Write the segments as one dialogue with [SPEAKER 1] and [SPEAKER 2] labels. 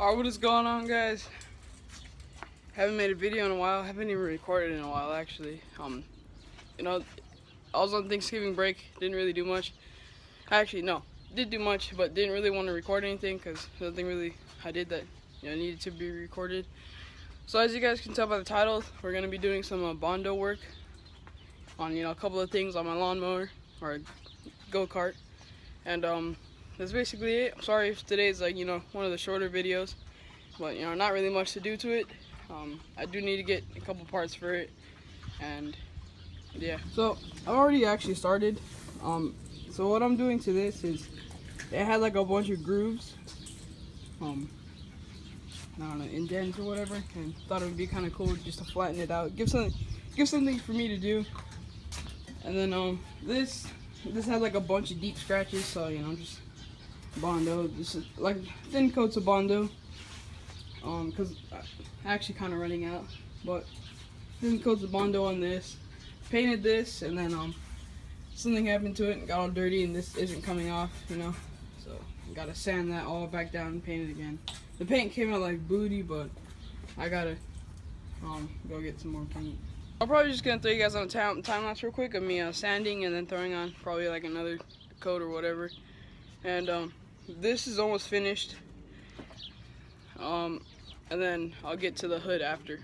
[SPEAKER 1] Alright, what is going on, guys? Haven't made a video in a while. Haven't even recorded in a while, actually. You know, I was on Thanksgiving break. Didn't really do much. Actually, no, did do much, but didn't really want to record anything because nothing really I did that needed to be recorded. So as you guys can tell by the title, we're gonna be doing some Bondo work on a couple of things on my lawnmower or go-kart, and that's basically it. I'm sorry if today's one of the shorter videos, but not really much to do to it. I do need to get a couple parts for it, and yeah. So I already actually started. So what I'm doing to this is it had like a bunch of grooves, I don't know, indents or whatever, and thought it would be kind of cool just to flatten it out, give something for me to do. And then this had like a bunch of deep scratches, so just Bondo, this is like thin coats of Bondo, because I'm actually kind of running out, but thin coats of Bondo on this, painted this, and then something happened to it and got all dirty, and this isn't coming off, so gotta sand that all back down and paint it again. The paint came out like booty, but I gotta go get some more paint. I'm probably just gonna throw you guys on a time lapse real quick of me sanding and then throwing on probably like another coat or whatever. And this is almost finished, and then I'll get to the hood after.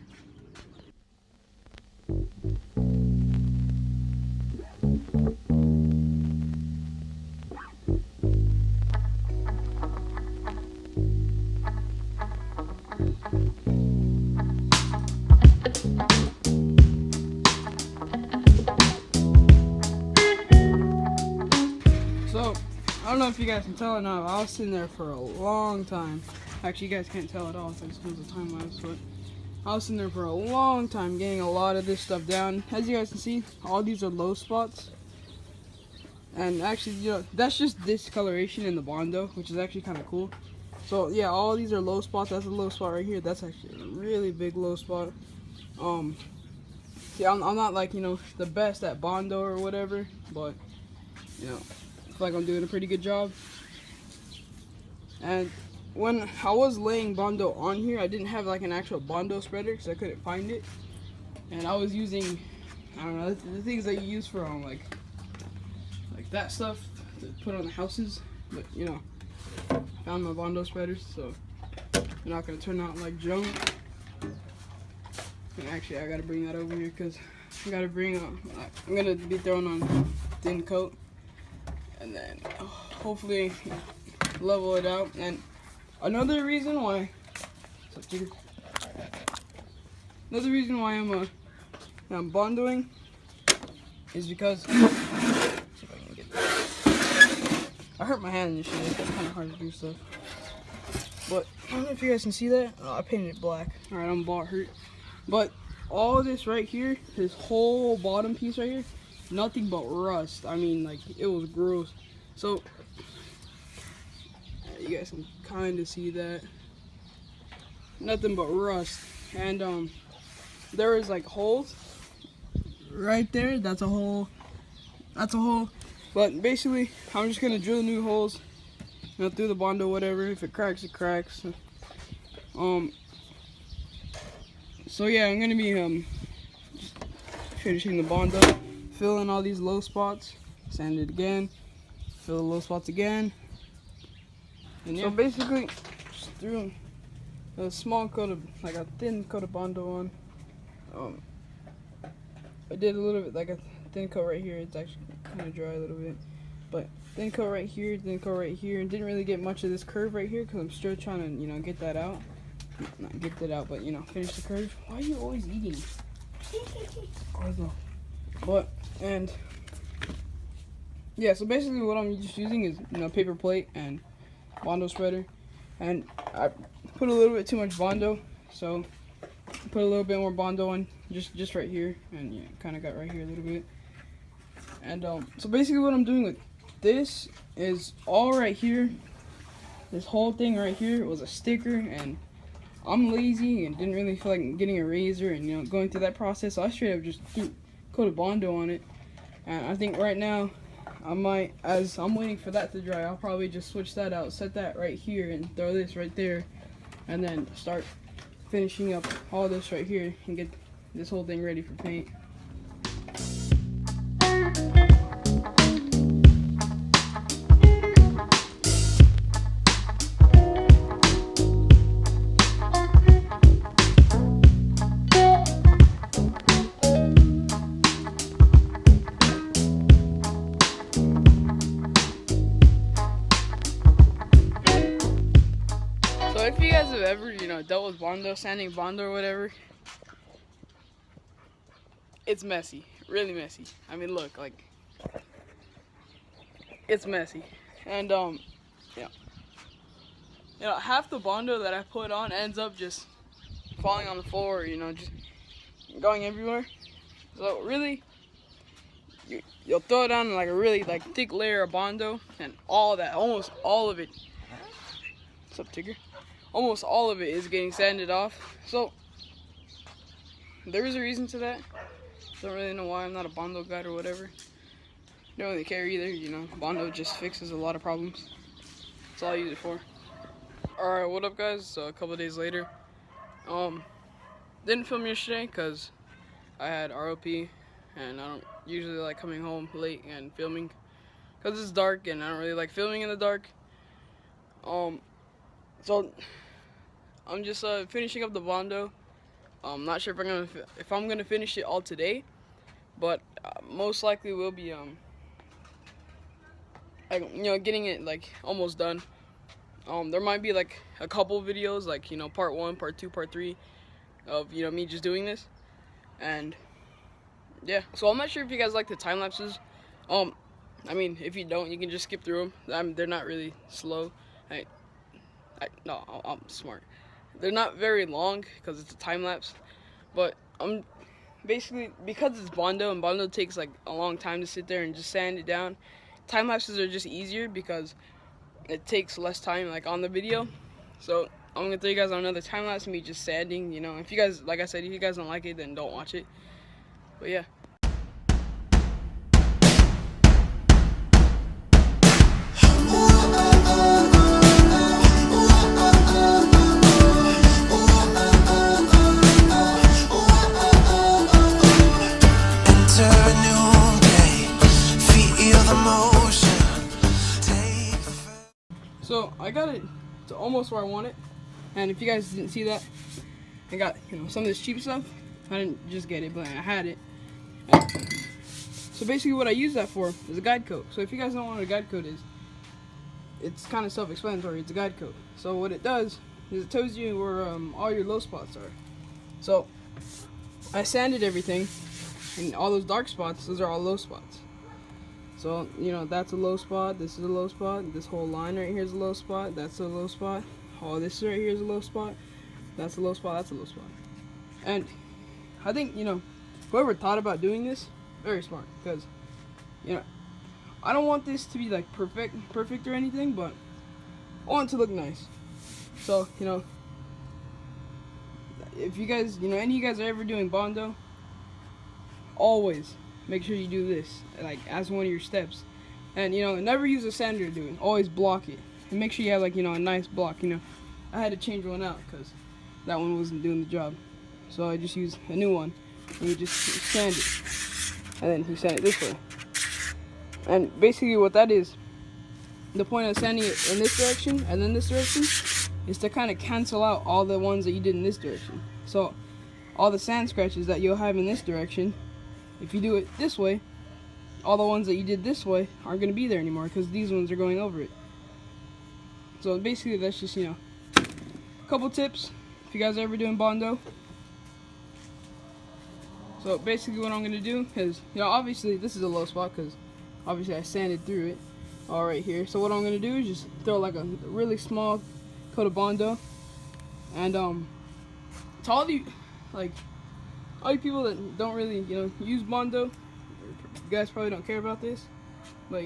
[SPEAKER 1] So, I don't know if you guys can tell or not, I was sitting there for a long time. Actually, you guys can't tell at all, so it's a time lapse, but I was sitting there for a long time getting a lot of this stuff down. As you guys can see, all these are low spots. And actually, that's just discoloration in the Bondo, which is actually kind of cool. So, yeah, all these are low spots. That's a low spot right here. That's actually a really big low spot. See, I'm not like, the best at Bondo or whatever, but, I feel like I'm doing a pretty good job. And when I was laying Bondo on here, I didn't have like an actual Bondo spreader because I couldn't find it. And I was using, I don't know, the things that you use for like that stuff to put on the houses. But found my Bondo spreaders, so they're not gonna turn out like junk. And actually, I gotta bring that over here because I gotta I'm gonna be throwing on thin coat, and then hopefully level it out. And another reason why I'm bondoing is because I hurt my hand in this shit. It's kind of hard to do stuff. But I don't know if you guys can see that. Oh, I painted it black. Alright, I'm ball hurt. But all of this right here, this whole bottom piece right here, nothing but rust. I mean, like, it was gross. So you guys can kind of see that. Nothing but rust. And there is like holes right there. That's a hole. But basically, I'm just gonna drill new holes, through the Bondo, whatever. If it cracks, it cracks. So yeah, I'm gonna be just finishing the Bondo, fill in all these low spots, sand it again, fill the low spots again. And yeah. So basically, just threw a small coat of, like a thin coat of Bondo on. I did a little bit, like a thin coat right here. It's actually kind of dry a little bit, but thin coat right here, thin coat right here. And didn't really get much of this curve right here because I'm still trying to, get that out. Not get that out, but finish the curve. Why are you always eating? But and yeah, so basically what I'm just using is paper plate and Bondo spreader, and I put a little bit too much Bondo, so put a little bit more Bondo on just right here, and kind of got right here a little bit. And so basically what I'm doing with this is all right here. This whole thing right here was a sticker, and I'm lazy and didn't really feel like getting a razor and going through that process, so I straight up just threw a coat of Bondo on it. And I think right now I might, as I'm waiting for that to dry, I'll probably just switch that out, set that right here, and throw this right there, and then start finishing up all this right here and get this whole thing ready for paint. So if you guys have ever, dealt with Bondo, sanding Bondo or whatever, it's messy, really messy. I mean, look, like, it's messy. And, half the Bondo that I put on ends up just falling on the floor, just going everywhere. So really, you'll throw it on like a really thick layer of Bondo, and all that, almost all of it, what's up, Tigger? Almost all of it is getting sanded off. So there is a reason to that. Don't really know why. I'm not a Bondo guy or whatever. Don't really care either. Bondo just fixes a lot of problems. That's all I use it for. Alright, what up guys? So a couple of days later. Didn't film yesterday because I had ROP, and I don't usually like coming home late and filming because it's dark, and I don't really like filming in the dark. So I'm just finishing up the Bondo. I'm not sure if I'm gonna finish it all today, but most likely will be getting it almost done. There might be a couple videos, part 1, part 2, part 3 of me just doing this, and yeah. So I'm not sure if you guys like the time lapses. I mean, if you don't, you can just skip through them. They're not really slow. No, I'm smart. They're not very long because it's a time lapse, but I'm basically, because it's Bondo and Bondo takes a long time to sit there and just sand it down. Time lapses are just easier because it takes less time on the video. So I'm gonna throw you guys on another time lapse of me just sanding. If you guys, like I said, if you guys don't like it, then don't watch it. But yeah. So I got it to almost where I want it, and if you guys didn't see that, I got some of this cheap stuff. I didn't just get it, but I had it. So basically what I use that for is a guide coat. So if you guys don't know what a guide coat is, it's kind of self-explanatory. It's a guide coat. So what it does is it tells you where all your low spots are. So I sanded everything, and all those dark spots, those are all low spots. So, that's a low spot, this is a low spot, this whole line right here is a low spot, that's a low spot, all this right here is a low spot, that's a low spot, that's a low spot. And I think, whoever thought about doing this, very smart, because, I don't want this to be perfect or anything, but I want it to look nice. So, if you guys, any of you guys are ever doing Bondo, always make sure you do this as one of your steps, and never use a sander to do it. Always block it, and make sure you have a nice block. I had to change one out because that one wasn't doing the job, so I just used a new one, and you just sand it, and then you sand it this way. And basically what that is, the point of sanding it in this direction and then this direction is to kind of cancel out all the ones that you did in this direction. So all the sand scratches that you'll have in this direction, if you do it this way, all the ones that you did this way aren't going to be there anymore because these ones are going over it. So basically that's just, a couple tips if you guys are ever doing Bondo. So basically what I'm going to do is, obviously this is a low spot because obviously I sanded through it all right here. So what I'm going to do is just throw a really small coat of Bondo, and to all you all you people that don't really use Bondo, you guys probably don't care about this, but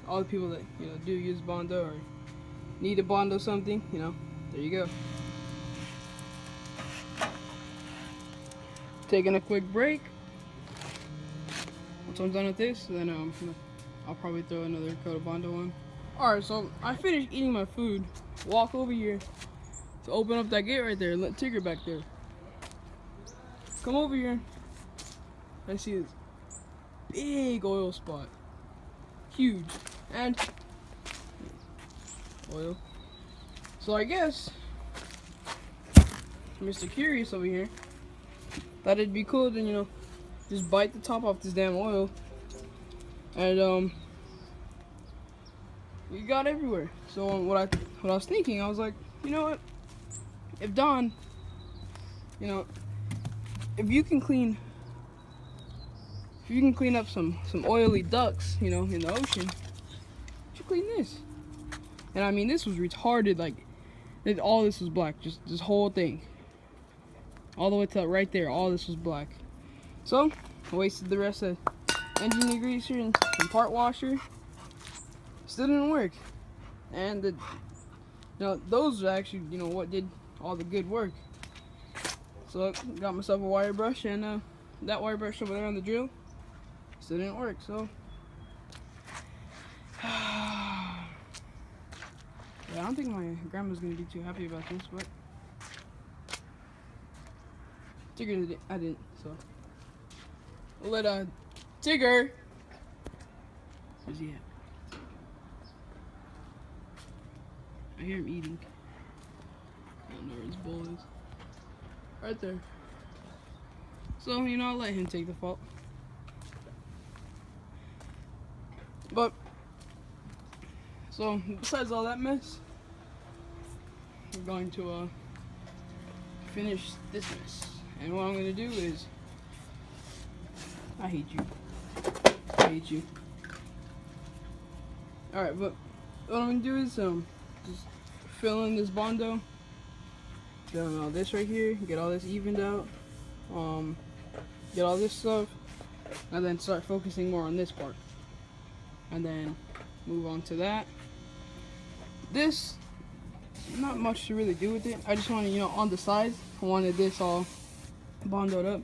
[SPEAKER 1] all the people that do use Bondo or need a Bondo something, there you go. Taking a quick break. Once I'm done with this, then I'll probably throw another coat of Bondo on. Alright, so I finished eating my food, walk over here to open up that gate right there and let Tigger back there. Come over here. I see this big oil spot. Huge. And oil. So I guess Mr. Curious over here thought it'd be cool to, you know, just bite the top off this damn oil. And we got everywhere. So what I was thinking, I was like, you know what? If Don, you know, if you can clean up some oily ducks, you know, in the ocean, you should clean this. And I mean, this was retarded. Like, all this was black. Just this whole thing, all the way to right there. All this was black. So I wasted the rest of engine degreaser and some part washer. Still didn't work. And you know, those are actually, you know, what did all the good work. So I got myself a wire brush, and that wire brush over there on the drill still didn't work. So yeah, I don't think my grandma's gonna be too happy about this, but Tigger did. I didn't. So we'll let Tigger. Where's he at? I hear him eating. I don't know where his bowl is. Right there. So, you know, I'll let him take the fault. But, so, besides all that mess, we're going to finish this mess. And what I'm going to do is, I hate you. I hate you. Alright, but what I'm going to do is just fill in this Bondo. Fill in all this right here. Get all this evened out. Get all this stuff. And then start focusing more on this part. And then move on to that. This, not much to really do with it. I just wanted, you know, on the sides, I wanted this all bondoed up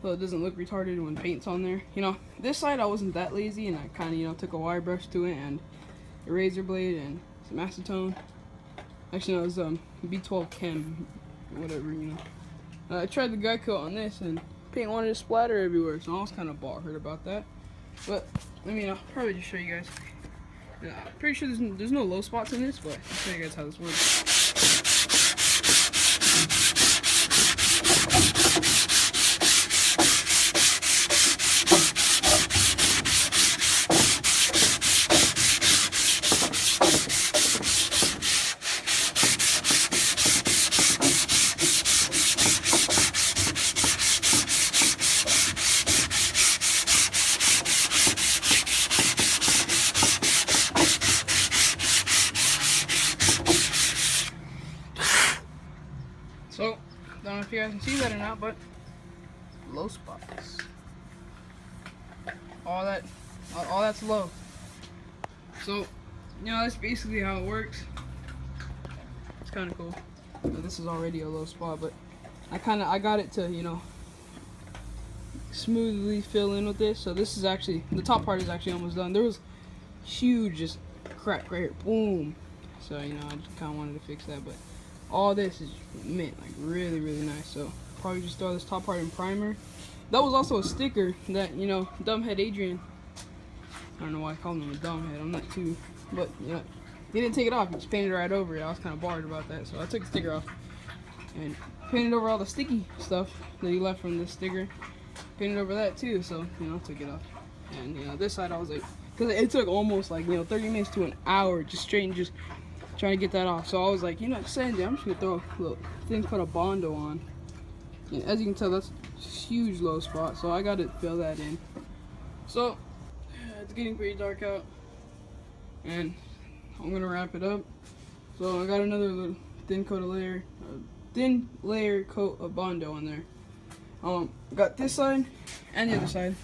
[SPEAKER 1] so it doesn't look retarded when paint's on there. You know, this side I wasn't that lazy, and I kind of, you know, took a wire brush to it and a razor blade and some acetone. Actually, no, it was B12 Chem, whatever, you know. I tried the guy coat on this, and paint wanted to splatter everywhere, so I was kind of butthurt about that. But I mean, I'll probably just show you guys. Yeah, I'm pretty sure there's no low spots in this, but I'll show you guys how this works. So, don't know if you guys can see that or not, but low spots. All that's low. So, you know, that's basically how it works. It's kind of cool. This is already a low spot, but I got it to, you know, smoothly fill in with this. So this is actually, the top part is actually almost done. There was huge just crack right here, boom. So, you know, I just kind of wanted to fix that, but all this is mint, like really, really nice. So probably just throw this top part in primer. That was also a sticker that, you know, Dumbhead Adrian, I don't know why I called him a dumbhead, I'm not too, but, you know, he didn't take it off, he just painted it right over it. I was kind of bothered about that, so I took the sticker off and painted over all the sticky stuff that he left from this sticker. Painted over that too, so, you know, I took it off. And, you know, this side I was like, because it took almost like, you know, 30 minutes to an hour just straight and just trying to get that off. So I was like, you know, Sandy, I'm just gonna throw a little thing, put a Bondo on. And as you can tell, that's a huge low spot, so I gotta fill that in. So it's getting pretty dark out, and I'm gonna wrap it up. So I got another little thin layer coat of Bondo on there. Got this side and the other side,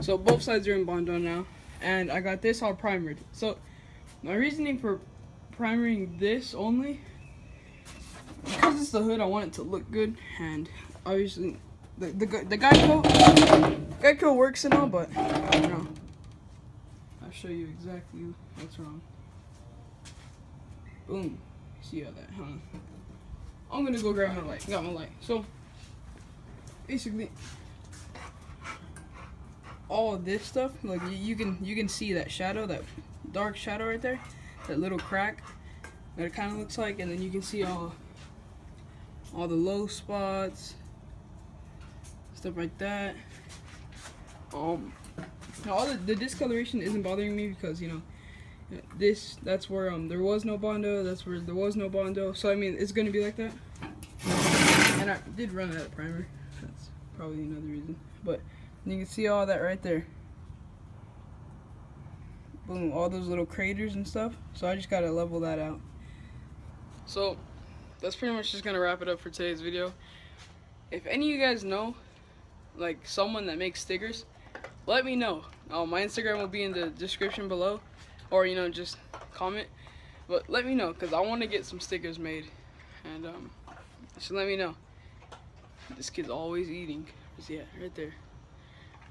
[SPEAKER 1] so both sides are in Bondo now, and I got this all primered. So my reasoning for primering this only, because it's the hood, I want it to look good, and obviously the guy coat works and all, but I don't know. I'll show you exactly what's wrong. Boom. See how that, huh? I'm gonna go grab my light. Got my light. So basically, all of this stuff, like you can see that shadow, that dark shadow right there, that little crack that it kind of looks like, and then you can see all the low spots, stuff like that. Now all the discoloration isn't bothering me because, you know, that's where there was no Bondo, that's where there was no Bondo, so I mean it's gonna be like that. And I did run out of primer, that's probably another reason, but you can see all that right there. Boom, all those little craters and stuff, so I just gotta level that out. So that's pretty much just gonna wrap it up for today's video. If any of you guys know like someone that makes stickers, let me know. My Instagram will be in the description below, or you know, just comment, but let me know because I want to get some stickers made, and just let me know. This kid's always eating. Yeah, right there.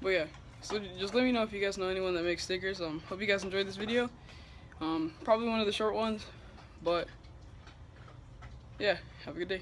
[SPEAKER 1] But yeah, so just let me know if you guys know anyone that makes stickers. Hope you guys enjoyed this video. Probably one of the short ones, but yeah, have a good day.